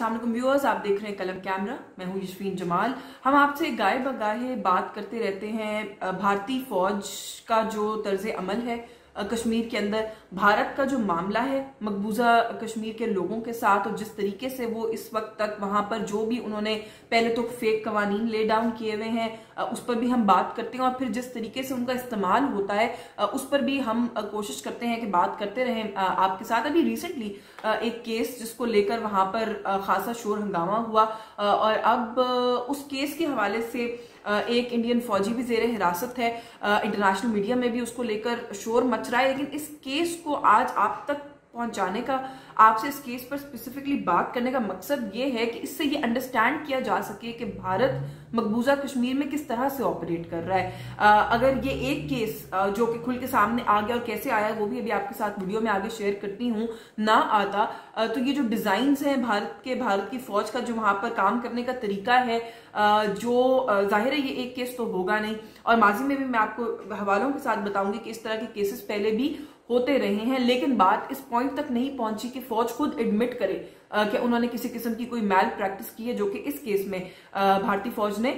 अस्सलाम वालेकुम व्यूअर्स, आप देख रहे हैं कलम कैमरा। मैं हूं यशवीन जमाल। हम आपसे गाए बगाहे बात करते रहते हैं भारतीय फौज का जो तर्ज अमल है कश्मीर के अंदर, भारत का जो मामला है मकबूजा कश्मीर के लोगों के साथ, और जिस तरीके से वो इस वक्त तक वहां पर जो भी उन्होंने पहले तो फेक कवानीन ले डाउन किए हुए हैं उस पर भी हम बात करते हैं, और फिर जिस तरीके से उनका इस्तेमाल होता है उस पर भी हम कोशिश करते हैं कि बात करते रहें आपके साथ। अभी रिसेंटली एक केस जिसको लेकर वहां पर खासा शोर हंगामा हुआ, और अब उस केस के हवाले से एक इंडियन फौजी भी जेर हिरासत है। इंटरनेशनल मीडिया में भी उसको लेकर शोर मच रहा है, लेकिन इस केस को आज आप तक पहुंचाने का, आपसे इस केस पर स्पेसिफिकली बात करने का मकसद ये है कि इससे ये अंडरस्टैंड किया जा सके कि भारत मकबूजा कश्मीर में किस तरह से ऑपरेट कर रहा है। अगर ये एक केस जो कि खुल के सामने आ गया और कैसे आया वो भी अभी आपके साथ वीडियो में आगे शेयर करती हूँ, ना आता तो ये जो डिजाइन्स हैं भारत की फौज का जो वहां पर काम करने का तरीका है, जो जाहिर है ये एक केस तो होगा नहीं, और माजी में भी मैं आपको हवालों के साथ बताऊंगी कि इस तरह के केसेस पहले भी होते रहे हैं, लेकिन बात इस पॉइंट तक नहीं पहुंची कि फौज खुद एडमिट करे कि उन्होंने किसी किस्म की कोई मैल प्रैक्टिस की है, जो कि इस केस में भारतीय फौज ने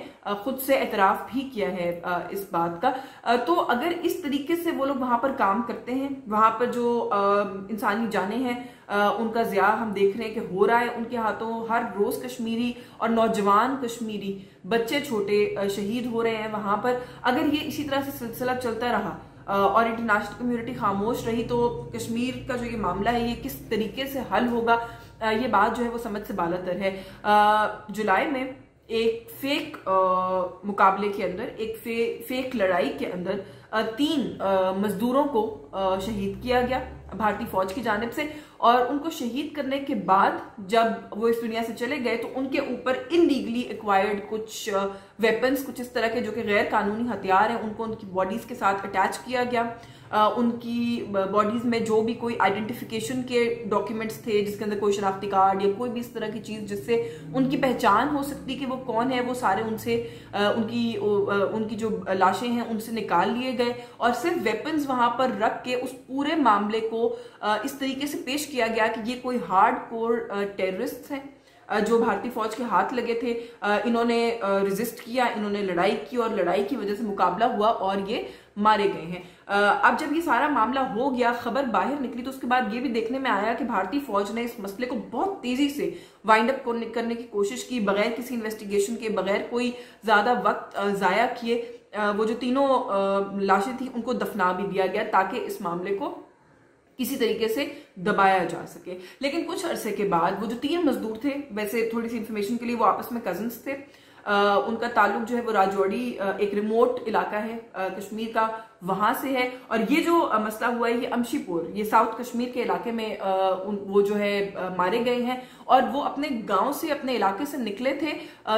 खुद से एतराफ भी किया है इस बात का। तो अगर इस तरीके से वो लोग वहां पर काम करते हैं, वहां पर जो इंसानी जानें हैं उनका ज़िया हम देख रहे हैं कि हो रहा है उनके हाथों, हर रोज कश्मीरी और नौजवान कश्मीरी बच्चे छोटे शहीद हो रहे हैं वहां पर। अगर ये इसी तरह से सिलसिला चलता रहा और इंटरनेशनल कम्युनिटी खामोश रही तो कश्मीर का जो ये मामला है ये किस तरीके से हल होगा, ये बात जो है वो समझ से बालातर है। जुलाई में एक फेक मुकाबले के अंदर, एक फेक लड़ाई के अंदर 3 मजदूरों को शहीद किया गया भारतीय फौज की जानिब से, और उनको शहीद करने के बाद जब वो इस दुनिया से चले गए तो उनके ऊपर इनलीगली एक्वायर्ड कुछ वेपन्स, कुछ इस तरह के जो कि गैर कानूनी हथियार हैं, उनको उनकी बॉडीज के साथ अटैच किया गया। उनकी बॉडीज में जो भी कोई आइडेंटिफिकेशन के डॉक्यूमेंट्स थे, जिसके अंदर कोई शनाख्ती कार्ड या कोई भी इस तरह की चीज जिससे उनकी पहचान हो सकती कि वो कौन है, वो सारे उनसे उनकी जो लाशें हैं उनसे निकाल लिए गए, और सिर्फ वेपन्स वहां पर रख के उस पूरे मामले को इस तरीके से पेश किया गया कि ये कोई हार्ड कोर टेररिस्ट हैं जो भारतीय फौज के हाथ लगे थे, इन्होंने रेजिस्ट किया, इन्होंने लड़ाई की, और लड़ाई की वजह से मुकाबला हुआ और ये मारे गए हैं। अब जब ये सारा मामला हो गया, खबर बाहर निकली, तो उसके बाद ये भी देखने में आया कि भारतीय फौज ने इस मसले को बहुत तेजी से वाइंड अप करने की कोशिश की, बगैर किसी इन्वेस्टिगेशन के, बगैर कोई ज्यादा वक्त जाया किए। वो जो तीनों लाशें थी उनको दफना भी दिया गया ताकि इस मामले को किसी तरीके से दबाया जा सके। लेकिन कुछ अरसे के बाद वो जो 3 मजदूर थे, वैसे थोड़ी सी इंफॉर्मेशन के लिए वो आपस में कजिन्स थे, उनका ताल्लुक जो है वो राजौड़ी एक रिमोट इलाका है कश्मीर का, वहां से है, और ये जो मसला हुआ है ये अमशीपुर, ये साउथ कश्मीर के इलाके में वो जो है मारे गए हैं, और वो अपने गांव से, अपने इलाके से निकले थे,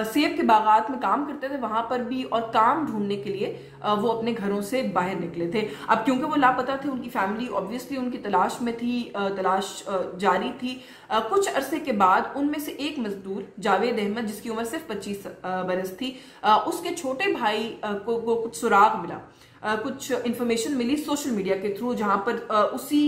सेब के बागात में काम करते थे वहां पर भी, और काम ढूंढने के लिए वो अपने घरों से बाहर निकले थे। अब क्योंकि वो लापता थे, उनकी फैमिली ऑब्वियसली उनकी तलाश में थी, तलाश जारी थी। कुछ अरसे के बाद उनमें से एक मजदूर जावेद अहमद, जिसकी उम्र सिर्फ 25 बरस थी, उसके छोटे भाई को कुछ सुराग मिला, कुछ इंफॉर्मेशन मिली सोशल मीडिया के थ्रू, जहां पर उसी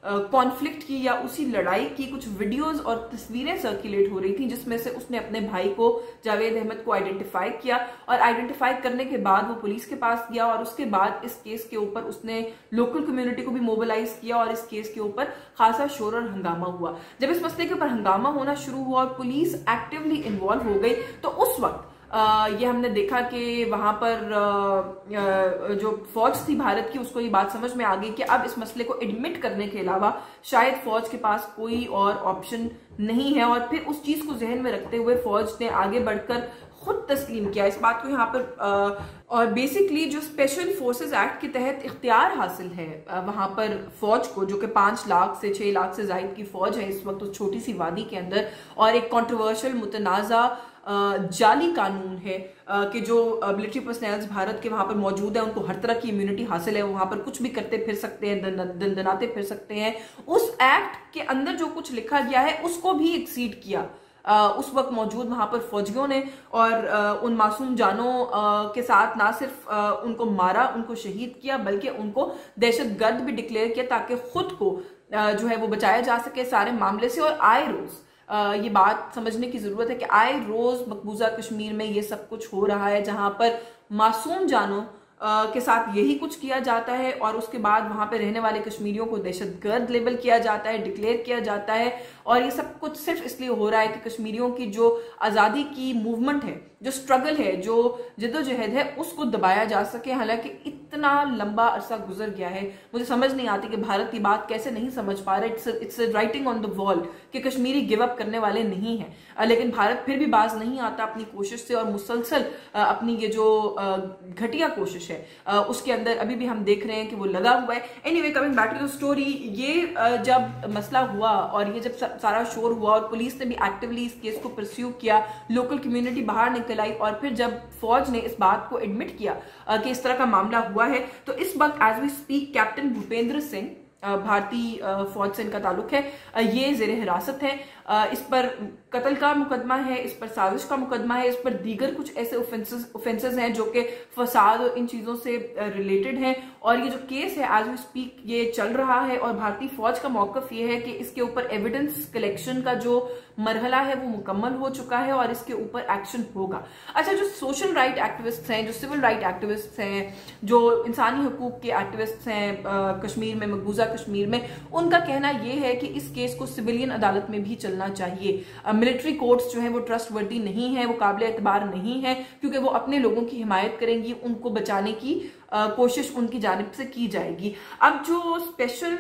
कॉन्फ्लिक्ट की या उसी लड़ाई की कुछ वीडियोस और तस्वीरें सर्कुलेट हो रही थी, जिसमें से उसने अपने भाई को, जावेद अहमद को आइडेंटिफाई किया, और आइडेंटिफाई करने के बाद वो पुलिस के पास गया, और उसके बाद इस केस के ऊपर उसने लोकल कम्युनिटी को भी मोबिलाइज किया, और इस केस के ऊपर खासा शोर और हंगामा हुआ। जब इस मसले के ऊपर हंगामा होना शुरू हुआ और पुलिस एक्टिवली इन्वॉल्व हो गई, तो उस वक्त ये हमने देखा कि वहां पर जो फौज थी भारत की, उसको ये बात समझ में आ गई कि अब इस मसले को एडमिट करने के अलावा शायद फौज के पास कोई और ऑप्शन नहीं है, और फिर उस चीज को जहन में रखते हुए फौज ने आगे बढ़कर खुद तस्लीम किया इस बात को यहाँ पर, और बेसिकली जो स्पेशल फोर्सेस एक्ट के तहत इख्तियार हासिल है वहां पर फौज को, जो कि 5 लाख से 6 लाख से जायद की फौज है इस वक्त उस छोटी सी वादी के अंदर, और एक कंट्रोवर्शियल मुतनाज़ा जाली कानून है कि जो मिलिट्री पर्सनल्स भारत के वहां पर मौजूद है उनको हर तरह की इम्यूनिटी हासिल है, वहां पर कुछ भी करते फिर सकते हैं, दंदनाते फिर सकते हैं। उस एक्ट के अंदर जो कुछ लिखा गया है उसको भी एक्सीड किया उस वक्त मौजूद वहां पर फौजियों ने, और उन मासूम जानों के साथ ना सिर्फ उनको मारा, उनको शहीद किया, बल्कि उनको दहशतगर्द भी डिक्लेयर किया ताकि खुद को जो है वो बचाया जा सके सारे मामले से। और आए रोज ये बात समझने की जरूरत है कि आए रोज मकबूजा कश्मीर में ये सब कुछ हो रहा है, जहां पर मासूम जानों के साथ यही कुछ किया जाता है और उसके बाद वहां पे रहने वाले कश्मीरियों को दहशतगर्द लेबल किया जाता है, डिक्लेयर किया जाता है। और ये सब कुछ सिर्फ इसलिए हो रहा है कि कश्मीरियों की जो आजादी की मूवमेंट है, जो स्ट्रगल है, जो जद्दोजहद है, उसको दबाया जा सके। हालांकि इतना लंबा अरसा गुजर गया है, मुझे समझ नहीं आती कि भारत ये बात कैसे नहीं समझ पा रहा। It's writing on the wall कि कश्मीरी गिव अप करने वाले नहीं है, लेकिन भारत फिर भी बाज नहीं आता अपनी कोशिश से और मुसलसल अपनी ये जो घटिया कोशिश है उसके अंदर अभी भी हम देख रहे हैं कि वो लगा हुआ है। Anyway, coming back to the story, ये जब मसला हुआ और ये जब सारा शोर हुआ और पुलिस ने भी एक्टिवली इस केस को परस्यू किया, लोकल कम्युनिटी बाहर निकल आई और फिर जब फौज ने इस बात को एडमिट किया कि इस तरह का मामला हुआ है, तो इस वक्त as we speak captain Bhupendra Singh, भारतीय फौज से इनका ताल्लुक है, ये जेर हिरासत है। इस पर कत्ल का मुकदमा है, इस पर साजिश का मुकदमा है, इस पर दीगर कुछ ऐसे ऑफेंसेस हैं जो कि फसाद और इन चीजों से रिलेटेड हैं। और ये जो केस है एज वी स्पीक ये चल रहा है और भारतीय फौज का मौकफ ये है कि इसके ऊपर एविडेंस कलेक्शन का जो मरहला है वो मुकम्मल हो चुका है और इसके ऊपर एक्शन होगा। अच्छा, जो सोशल राइट एक्टिविस्ट हैं, जो सिविल राइट एक्टिविस्ट हैं, जो इंसानी हकूक के एक्टिविस्ट हैं कश्मीर में, मकबूजा कश्मीर में, उनका कहना यह है कि इस केस को सिविलियन अदालत में भी चलना चाहिए। मिलिट्री कोर्ट्स जो है वो ट्रस्टवर्दी नहीं है, वो काबिल एतबार नहीं है, क्योंकि वो अपने लोगों की हिमायत करेंगी, उनको बचाने की कोशिश उनकी जानिब से की जाएगी। अब जो स्पेशल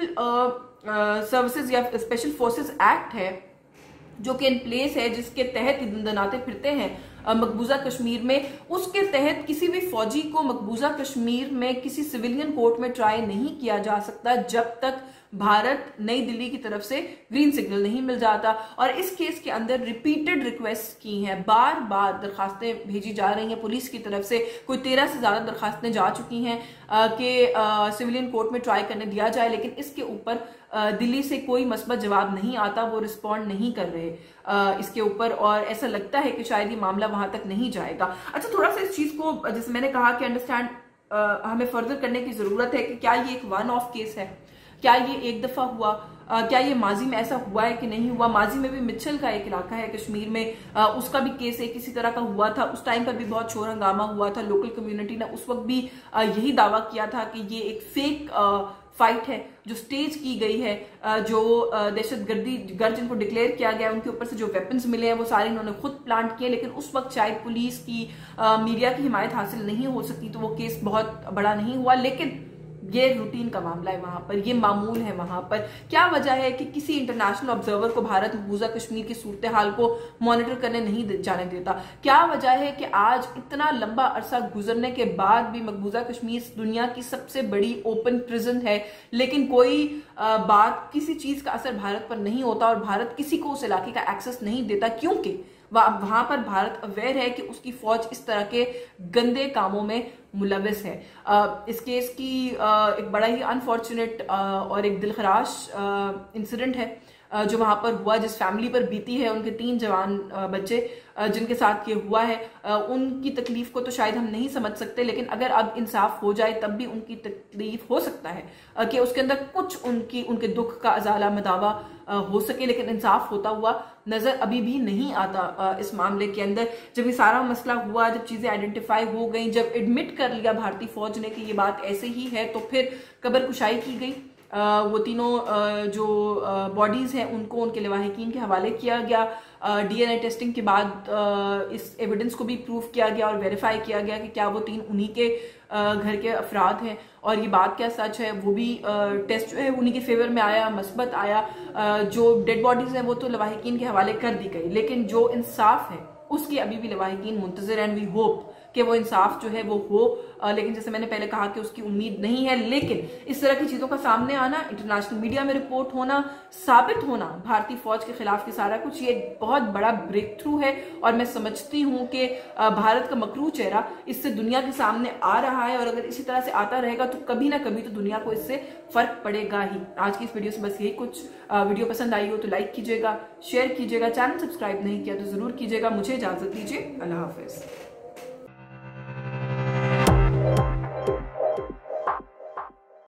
सर्विसेज या स्पेशल फोर्सेस एक्ट है जो कि इन प्लेस है, जिसके तहत दंदनाते फिरते हैं मकबूजा कश्मीर में, उसके तहत किसी भी फौजी को मकबूजा कश्मीर में किसी सिविलियन कोर्ट में ट्राई नहीं किया जा सकता जब तक भारत नई दिल्ली की तरफ से ग्रीन सिग्नल नहीं मिल जाता। और इस केस के अंदर रिपीटेड रिक्वेस्ट की हैं, बार बार दरखास्तें भेजी जा रही हैं पुलिस की तरफ से, कोई 13 से ज्यादा दरखास्तें जा चुकी हैं कि सिविलियन कोर्ट में ट्राई करने दिया जाए, लेकिन इसके ऊपर दिल्ली से कोई मस्बत जवाब नहीं आता, वो रिस्पॉन्ड नहीं कर रहे इसके ऊपर, और ऐसा लगता है कि शायद ये मामला वहां तक नहीं जाएगा। अच्छा, थोड़ा सा इस चीज को, जैसे मैंने कहा कि अंडरस्टैंड हमें फर्दर करने की जरूरत है कि क्या ये एक वन ऑफ केस है, क्या ये एक दफा हुआ, क्या ये माजी में ऐसा हुआ है कि नहीं हुआ। माजी में भी मिच्छल का एक इलाका है कश्मीर में, उसका भी केस एक इसी तरह का हुआ था, उस टाइम पर भी बहुत शोर हंगामा हुआ था। लोकल कम्युनिटी ने उस वक्त भी यही दावा किया था कि ये एक फेक फाइट है जो स्टेज की गई है, जो दहशतगर्दी गर्द जिनको डिक्लेयर किया गया, उनके ऊपर से जो वेपन्स मिले हैं वो सारे इन्होंने खुद प्लांट किए। लेकिन उस वक्त शायद पुलिस की, मीडिया की हिमायत हासिल नहीं हो सकती, तो वो केस बहुत बड़ा नहीं हुआ। लेकिन ये रूटीन का मामला है वहां पर, ये मामूल है वहां पर। क्या वजह है कि किसी इंटरनेशनल ऑब्जर्वर को भारत मकबूजा कश्मीर की सूरत हाल को मॉनिटर करने नहीं जाने देता? क्या वजह है कि आज इतना लंबा अरसा गुजरने के बाद भी मकबूजा कश्मीर दुनिया की सबसे बड़ी ओपन प्रिजन है, लेकिन कोई बात, किसी चीज का असर भारत पर नहीं होता और भारत किसी को उस इलाके का एक्सेस नहीं देता? क्योंकि वहां पर भारत अवेयर है कि उसकी फौज इस तरह के गंदे कामों में मुलविस है। इस केस की एक बड़ा ही अनफॉर्चुनेट और एक दिलखराश इंसिडेंट है जो वहां पर हुआ, जिस फैमिली पर बीती है, उनके 3 जवान बच्चे जिनके साथ ये हुआ है, उनकी तकलीफ को तो शायद हम नहीं समझ सकते, लेकिन अगर अब इंसाफ हो जाए तब भी उनकी तकलीफ हो सकता है कि उसके अंदर कुछ उनके दुख का अजाला मदावा हो सके, लेकिन इंसाफ होता हुआ नजर अभी भी नहीं आता इस मामले के अंदर। जब ये सारा मसला हुआ, जब चीजें आइडेंटिफाई हो गई, जब एडमिट कर लिया भारतीय फौज ने कि ये बात ऐसे ही है, तो फिर कब्र कुशाई की गई। वो तीनों जो बॉडीज हैं उनको उनके लवाहिकीन के हवाले किया गया। डीएनए टेस्टिंग के बाद इस एविडेंस को भी प्रूव किया गया और वेरीफाई किया गया कि क्या वो 3 उन्हीं के घर के अफराद हैं और ये बात क्या सच है। वो भी टेस्ट जो है उन्हीं के फेवर में आया, मस्बत आया। जो डेड बॉडीज हैं वो तो लवाहिकीन के हवाले कर दी गई, लेकिन जो इंसाफ है उसकी अभी भी लवाहिकीन मुंतजर, एंड वी होप कि वो इंसाफ जो है वो हो। लेकिन जैसे मैंने पहले कहा कि उसकी उम्मीद नहीं है, लेकिन इस तरह की चीजों का सामने आना, इंटरनेशनल मीडिया में रिपोर्ट होना, साबित होना भारतीय फौज के खिलाफ के सारा कुछ, ये एक बहुत बड़ा ब्रेक थ्रू है। और मैं समझती हूँ कि भारत का मकरू चेहरा इससे दुनिया के सामने आ रहा है, और अगर इसी तरह से आता रहेगा तो कभी ना कभी तो दुनिया को इससे फर्क पड़ेगा ही। आज की इस वीडियो से बस यही कुछ। वीडियो पसंद आई हो तो लाइक कीजिएगा, शेयर कीजिएगा, चैनल सब्सक्राइब नहीं किया तो जरूर कीजिएगा। मुझे इजाजत दीजिए, अल्लाह हाफिज।